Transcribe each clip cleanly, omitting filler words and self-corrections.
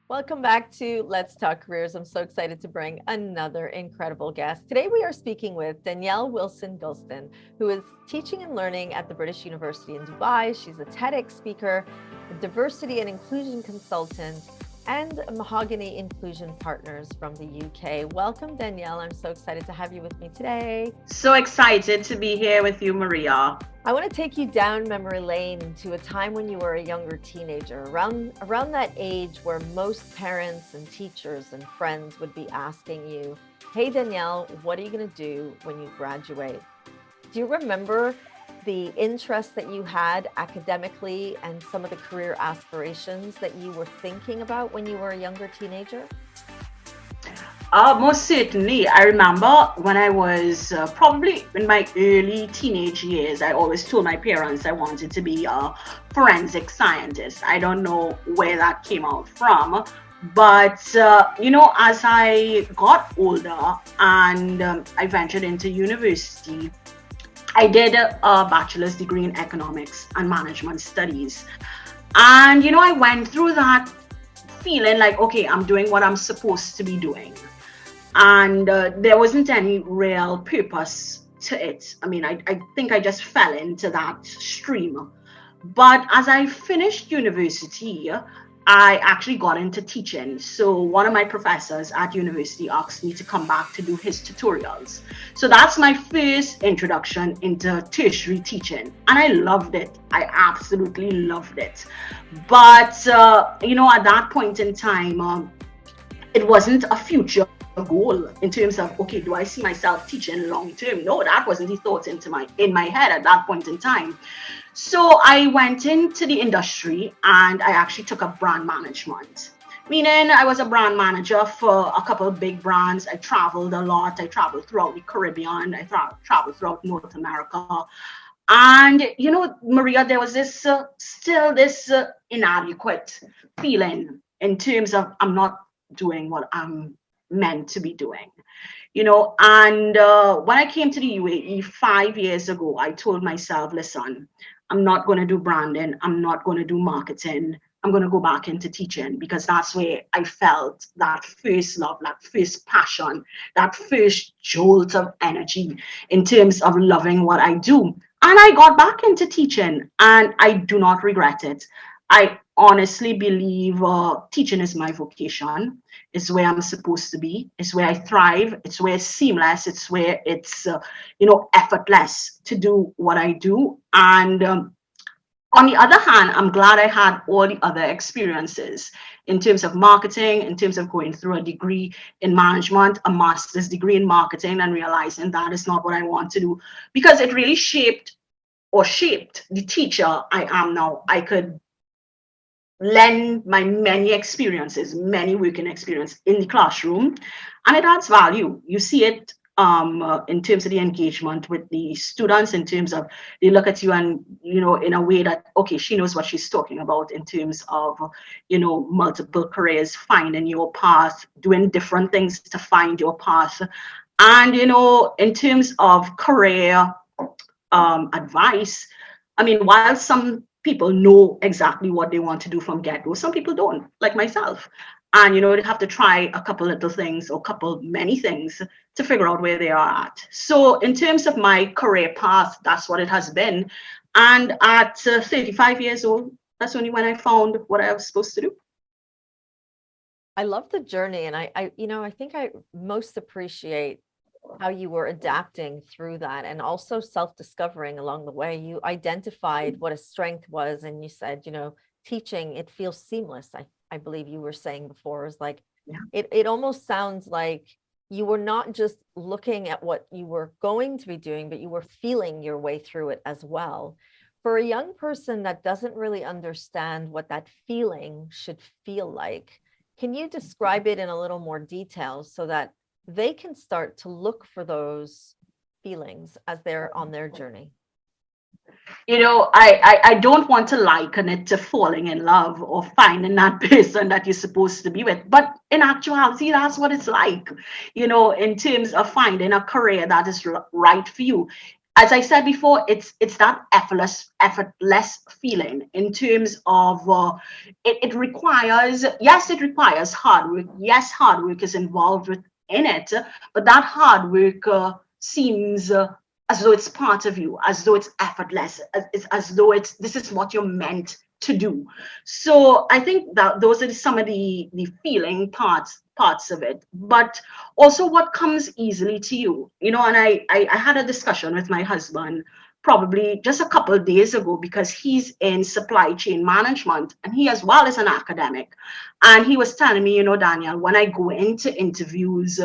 Welcome back to Let's Talk Careers. I'm so excited to bring another incredible guest. Today, we are speaking with Danielle Wilson Gulston, who is teaching and learning at the British University in Dubai. She's a TEDx speaker, a diversity and inclusion consultant, and a Mahogany Inclusion Partners from the UK. Welcome, Danielle. I'm so excited to have you with me today. So excited to be here with you, Maria. I want to take you down memory lane to a time when you were a younger teenager, around that age where most parents and teachers and friends would be asking you, "Hey Danielle, what are you going to do when you graduate?" Do you remember the interest that you had academically and some of the career aspirations that you were thinking about when you were a younger teenager? Most certainly. I remember when I was probably in my early teenage years, I always told my parents I wanted to be a forensic scientist. I don't know where that came out from. But, as I got older and I ventured into university, I did a bachelor's degree in economics and management studies. And, I went through that feeling like, okay, I'm doing what I'm supposed to be doing. And there wasn't any real purpose to it. I mean, I think I just fell into that stream. But as I finished university, I actually got into teaching. So one of my professors at university asked me to come back to do his tutorials. So that's my first introduction into tertiary teaching. And I loved it. I absolutely loved it. But, at that point in time, it wasn't a future goal in terms of, okay, do I see myself teaching long term? No, that wasn't the thought in my head at that point in time. So I went into the industry and I actually took up brand management. Meaning I was a brand manager for a couple of big brands. I traveled a lot. I traveled throughout the Caribbean. I traveled throughout North America. And, Maria, there was still this inadequate feeling in terms of I'm not doing what I'm meant to be doing. And when I came to the UAE 5 years ago, I told myself, listen, I'm not going to do branding. I'm not going to do marketing. I'm going to go back into teaching because that's where I felt that first love, that first passion, that first jolt of energy in terms of loving what I do. And I got back into teaching and I do not regret it. I honestly believe teaching is my vocation. It's where I'm supposed to be. It's where I thrive. It's where it's seamless. It's where it's, effortless to do what I do. And on the other hand, I'm glad I had all the other experiences in terms of marketing, in terms of going through a degree in management, a master's degree in marketing, and realizing that is not what I want to do because it really shaped the teacher I am now. I could lend my many experiences, many working experience in the classroom, and it adds value. You see it in terms of the engagement with the students, in terms of they look at you and, in a way that, okay, she knows what she's talking about in terms of, multiple careers, finding your path, doing different things to find your path. And, in terms of career advice, I mean, while some people know exactly what they want to do from get-go, some people don't, like myself. And, they have to try a couple little things or many things to figure out where they are at. So in terms of my career path, that's what it has been. And at 35 years old, that's only when I found what I was supposed to do. I love the journey, and I think I most appreciate how you were adapting through that and also self-discovering along the way. You identified what a strength was, and you said, teaching, it feels seamless. I believe you were saying before, is like, Yeah. it almost sounds like you were not just looking at what you were going to be doing, but you were feeling your way through it as well. For a young person that doesn't really understand what that feeling should feel like, can you describe it in a little more detail so that they can start to look for those feelings as they're on their journey? I don't want to liken it to falling in love or finding that person that you're supposed to be with. But in actuality, that's what it's like, in terms of finding a career that is right for you. as I said before, it's that effortless feeling in terms of it requires, yes, it requires hard work. Yes, hard work is involved within it, but that hard work seems as though it's part of you, as though it's effortless, as though it's this is what you're meant to do. So I think that those are some of the feeling parts of it, but also what comes easily to you, and I had a discussion with my husband probably just a couple of days ago, because he's in supply chain management and he as well is an academic, and he was telling me, Danielle, when I go into interviews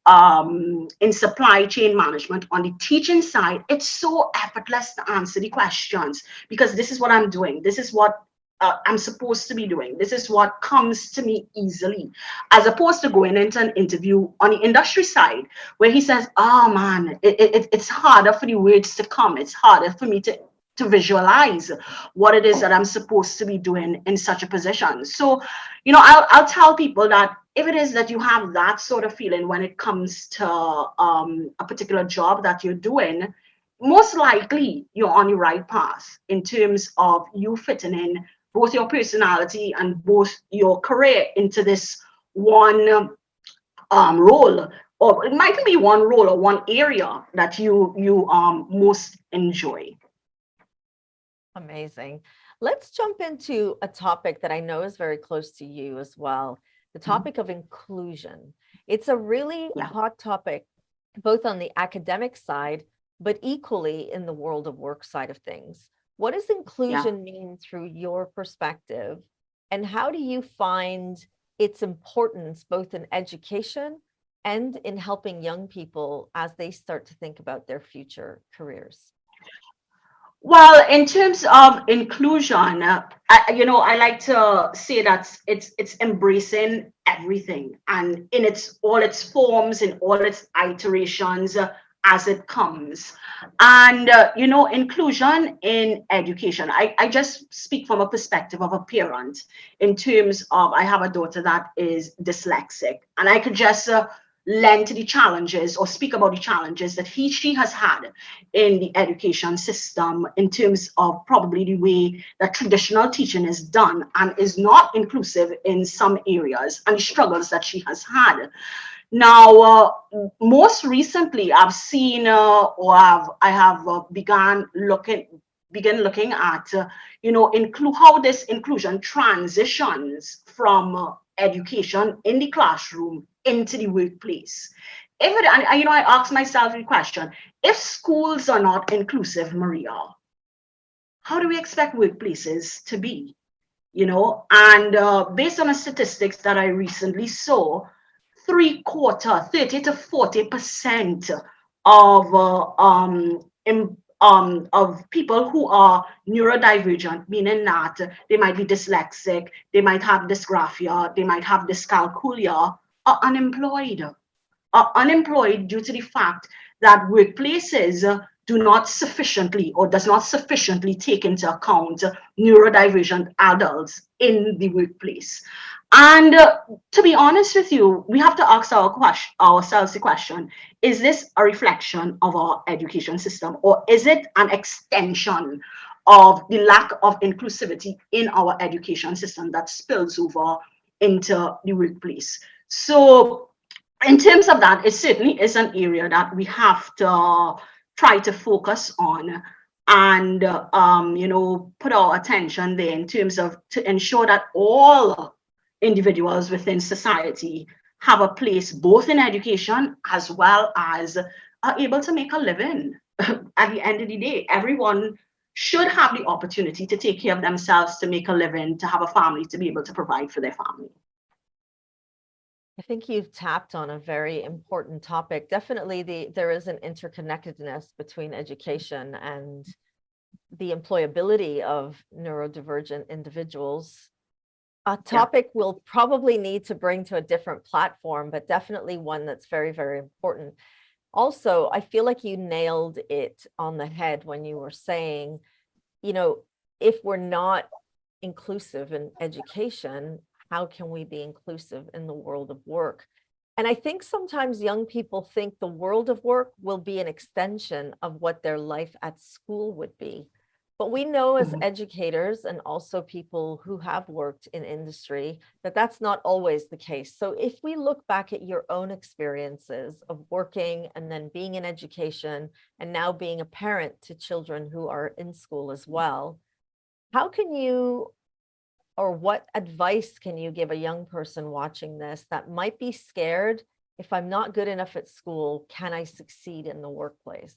in supply chain management on the teaching side, it's so effortless to answer the questions, because this is what I'm doing, this is what I'm supposed to be doing, this is what comes to me easily, as opposed to going into an interview on the industry side where he says, oh man, it's harder for the words to come, it's harder for me to visualize what it is that I'm supposed to be doing in such a position. So, I'll tell people that if it is that you have that sort of feeling when it comes to a particular job that you're doing, most likely you're on the right path in terms of you fitting in both your personality and both your career into this one role, or it might be one role or one area that you most enjoy. Amazing. Let's jump into a topic that I know is very close to you as well, the topic of inclusion. It's a really Yeah. hot topic, both on the academic side, but equally in the world of work side of things. What does Yeah. inclusion mean through your perspective? And how do you find its importance both in education and in helping young people as they start to think about their future careers? Well, in terms of inclusion, I like to say that it's embracing everything and in its all its forms, in all its iterations as it comes. And inclusion in education. I just speak from a perspective of a parent in terms of I have a daughter that is dyslexic, and I could just lend to the challenges or speak about the challenges that she has had in the education system in terms of probably the way that traditional teaching is done and is not inclusive in some areas, and the struggles that she has had. Now, most recently, I've seen I have begin looking at include how this inclusion transitions from education in the classroom into the workplace. If it, and I ask myself the question: if schools are not inclusive, Maria, how do we expect workplaces to be? And based on the statistics that I recently saw, 30 to 40% of people who are neurodivergent, meaning that they might be dyslexic, they might have dysgraphia, they might have dyscalculia, are unemployed due to the fact that workplaces do not sufficiently or does not sufficiently take into account neurodivergent adults in the workplace. And to be honest with you, we have to ask ourselves the question: is this a reflection of our education system, or is it an extension of the lack of inclusivity in our education system that spills over into the workplace? So in terms of that, it certainly is an area that we have to try to focus on and put our attention there in terms of to ensure that all individuals within society have a place both in education as well as are able to make a living. At the end of the day, everyone should have the opportunity to take care of themselves, to make a living, to have a family, to be able to provide for their family. I think you've tapped on a very important topic. Definitely there is an interconnectedness between education and the employability of neurodivergent individuals. A topic we'll probably need to bring to a different platform, but definitely one that's very, very important. Also, I feel like you nailed it on the head when you were saying, if we're not inclusive in education, how can we be inclusive in the world of work? And I think sometimes young people think the world of work will be an extension of what their life at school would be. But we know as Mhm. educators and also people who have worked in industry that that's not always the case. So if we look back at your own experiences of working and then being in education and now being a parent to children who are in school as well, how can you or what advice can you give a young person watching this that might be scared? If I'm not good enough at school, can I succeed in the workplace?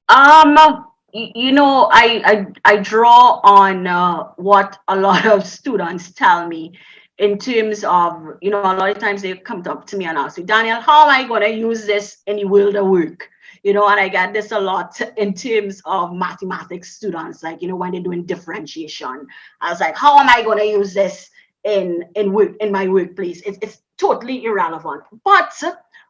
Um, I draw on what a lot of students tell me in terms of, a lot of times they come up to me and ask me, Danielle, how am I going to use this in the world of work? And I get this a lot in terms of mathematics students, like, when they're doing differentiation. I was like, how am I going to use this in work in my workplace? It's totally irrelevant. But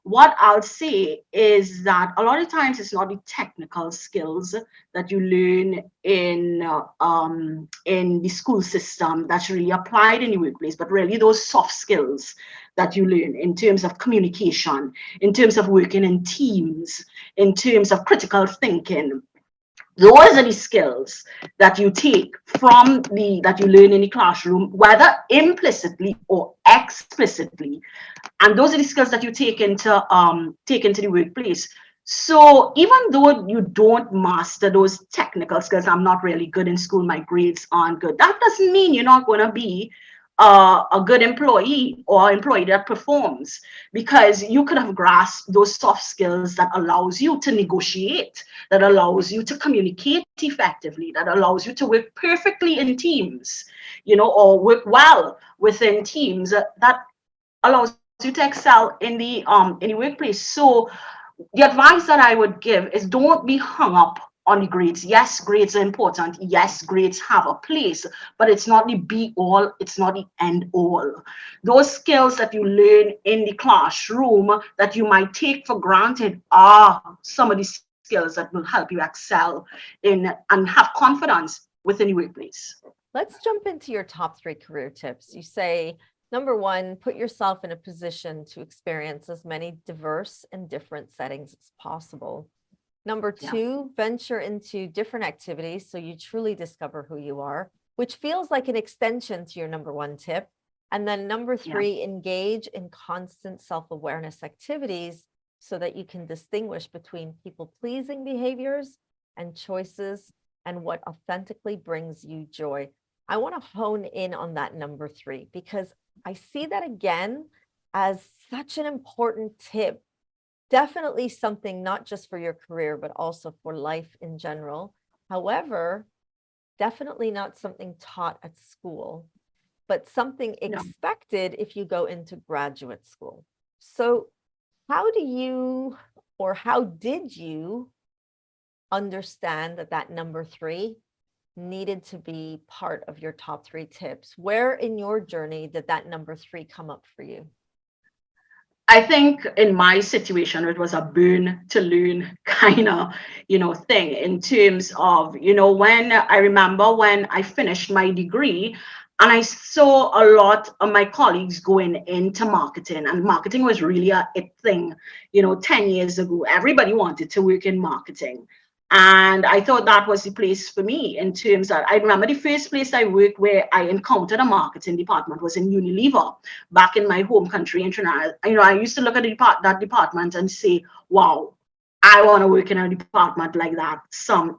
what I'll say is that a lot of times it's not the technical skills that you learn in the school system that's really applied in the workplace, but really those soft skills that you learn in terms of communication, in terms of working in teams, in terms of critical thinking. Those are the skills that you take from the that you learn in the classroom, whether implicitly or explicitly, and those are the skills that you take into the workplace. So even though you don't master those technical skills, I'm not really good in school, my grades aren't good, that doesn't mean you're not going to be a good employee or employee that performs, because you could have grasped those soft skills that allows you to negotiate, that allows you to communicate effectively, that allows you to work perfectly in teams, or work well within teams, that allows you to excel in the workplace. So the advice that I would give is don't be hung up on the grades. Yes, grades are important. Yes, grades have a place, but it's not the be all, it's not the end all. Those skills that you learn in the classroom that you might take for granted are some of the skills that will help you excel in and have confidence within the workplace. Let's jump into your top three career tips. You say, number one, put yourself in a position to experience as many diverse and different settings as possible. Number Yeah. two, venture into different activities so you truly discover who you are, which feels like an extension to your number one tip. And then number Yeah. three, engage in constant self awareness activities so that you can distinguish between people pleasing behaviors and choices and what authentically brings you joy. I want to hone in on that number three because I see that again as such an important tip. Definitely something not just for your career, but also for life in general. However, definitely not something taught at school, but something No. expected if you go into graduate school. So, how do you or how did you understand that that number three needed to be part of your top three tips? Where in your journey did that number three come up for you? I think in my situation, it was a burn to learn kind of, thing in terms of, when I remember when I finished my degree and I saw a lot of my colleagues going into marketing, and marketing was really a it thing, 10 years ago. Everybody wanted to work in marketing. And I thought that was the place for me in terms of, I remember the first place I worked where I encountered a marketing department was in Unilever back in my home country in Trinidad. I used to look at that department and say, wow, I want to work in a department like that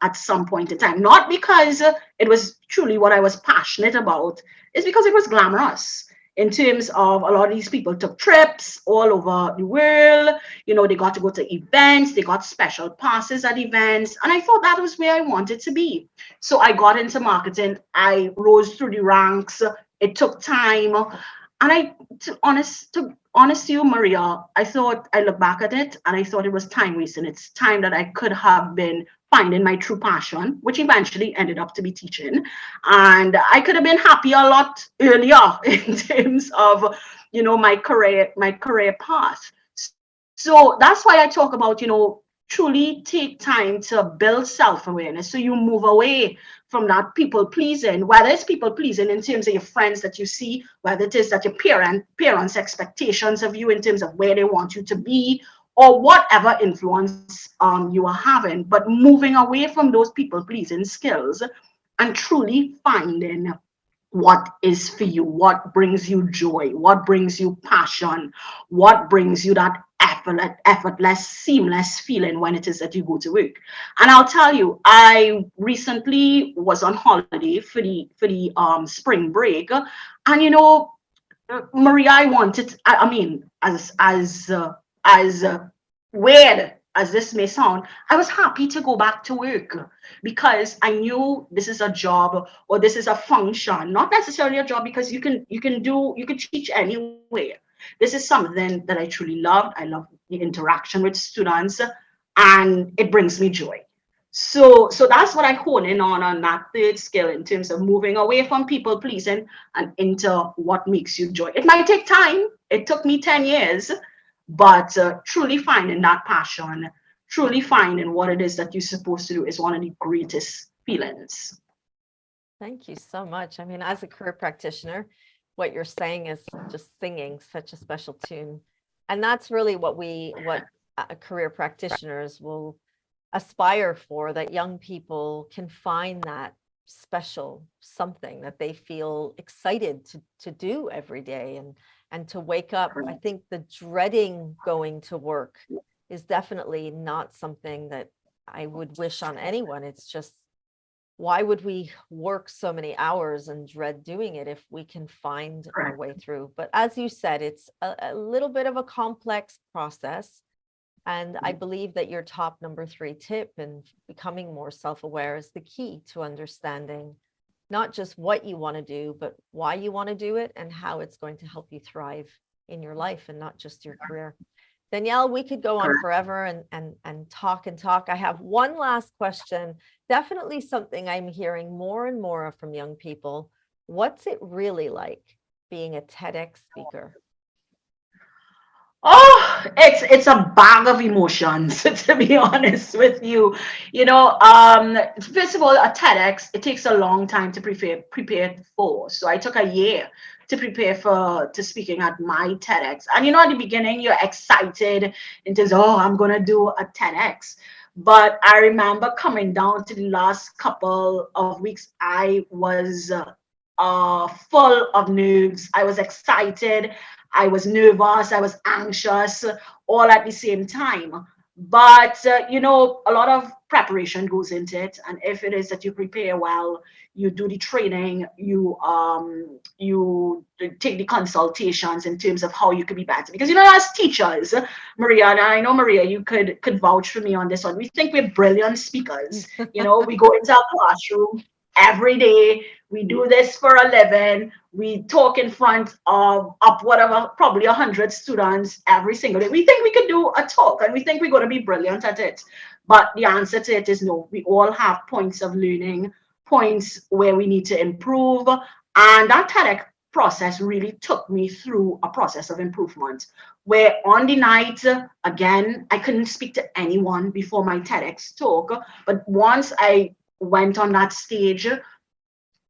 at some point in time. Not because it was truly what I was passionate about, it's because it was glamorous in terms of a lot of these people took trips all over the world. They got to go to events, they got special passes at events. And I thought that was where I wanted to be. So I got into marketing. I rose through the ranks. It took time. And to honest you, Maria, I look back at it and I thought it was time wasting. It's time that I could have been finding my true passion, which eventually ended up to be teaching. And I could have been happy a lot earlier in terms of, my career path. So that's why I talk about, truly take time to build self-awareness. So you move away from that people pleasing, whether it's people pleasing in terms of your friends that you see, whether it is that your parents' expectations of you in terms of where they want you to be, or whatever influence you are having, but moving away from those people pleasing skills and truly finding what is for you, what brings you joy, what brings you passion, what brings you that effortless, seamless feeling when it is that you go to work. And I'll tell you, I recently was on holiday for the spring break, and Maria, I wanted. I mean, as weird as this may sound, I was happy to go back to work because I knew this is a job or this is a function, not necessarily a job because you can teach anywhere. This is something that I truly loved. I love the interaction with students, and it brings me joy. So that's what I hone in on that third skill in terms of moving away from people pleasing and into what makes you joy. It might take time. It took me 10 years, but truly finding that passion, truly finding what it is that you're supposed to do is one of the greatest feelings. Thank you so much. I mean, as a career practitioner, what you're saying is just singing such a special tune. And that's really what career practitioners will aspire for, that young people can find that special something that they feel excited to do every day and to wake up. I think the dreading going to work is definitely not something that I would wish on anyone. It's just, why would we work so many hours and dread doing it if we can find our way through? But as you said, it's a little bit of a complex process. And I believe that your top number 3 tip in becoming more self-aware is the key to understanding not just what you want to do, but why you want to do it and how it's going to help you thrive in your life and not just your career. Danielle, we could go on forever and talk and talk. I have one last question, definitely something I'm hearing more and more from young people. What's it really like being a TEDx speaker? Oh, it's a bag of emotions, to be honest with you. First of all, a TEDx, it takes a long time to prepare for. So I took a year to prepare for to speaking at my TEDx. And at the beginning, you're excited and says, oh, I'm gonna do a TEDx. But I remember coming down to the last couple of weeks, I was full of nerves. I was excited. I was nervous. I was anxious, all at the same time. But a lot of preparation goes into it, and if it is that you prepare well, you do the training, you take the consultations in terms of how you could be better. Because as teachers, Maria, and I know Maria, you could vouch for me on this one. We think we're brilliant speakers. We go into our classroom every day. We do this for a living. We talk in front of up whatever, probably 100 students every single day. We think we could do a talk and we think we're going to be brilliant at it. But the answer to it is no. We all have points of learning, points where we need to improve. And that TEDx process really took me through a process of improvement where on the night, again, I couldn't speak to anyone before my TEDx talk. But once I went on that stage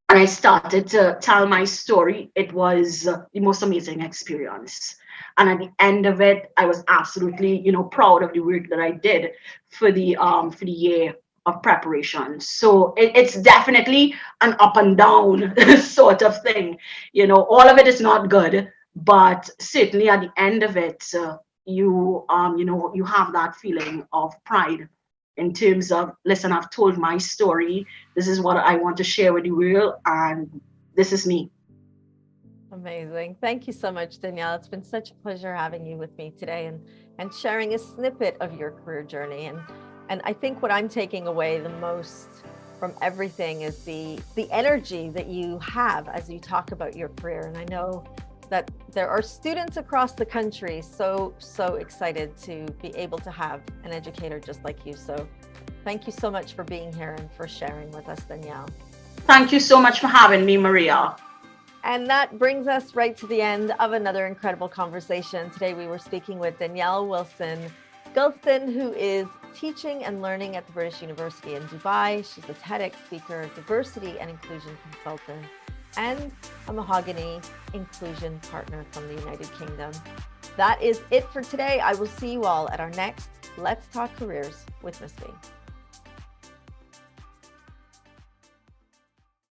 and I started to tell my story, it was the most amazing experience. And at the end of it, I was absolutely, proud of the work that I did for the year of preparation. So it's definitely an up and down sort of thing. All of it is not good, but certainly at the end of it, you have that feeling of pride in terms of, listen, I've told my story. This is what I want to share with the world, and this is me. Amazing. Thank you so much, Danielle. It's been such a pleasure having you with me today and sharing a snippet of your career journey. And I think what I'm taking away the most from everything is the energy that you have as you talk about your career. And I know that there are students across the country so excited to be able to have an educator just like you. So thank you so much for being here and for sharing with us, Danielle. Thank you so much for having me, Maria. And that brings us right to the end of another incredible conversation. Today we were speaking with Danielle Wilson Gulston, who is teaching and learning at the British University in Dubai. She's a TEDx speaker, diversity and inclusion consultant, and a Mahogany inclusion partner from the United Kingdom. That is it for today. I will see you all at our next Let's Talk Careers with Ms.V.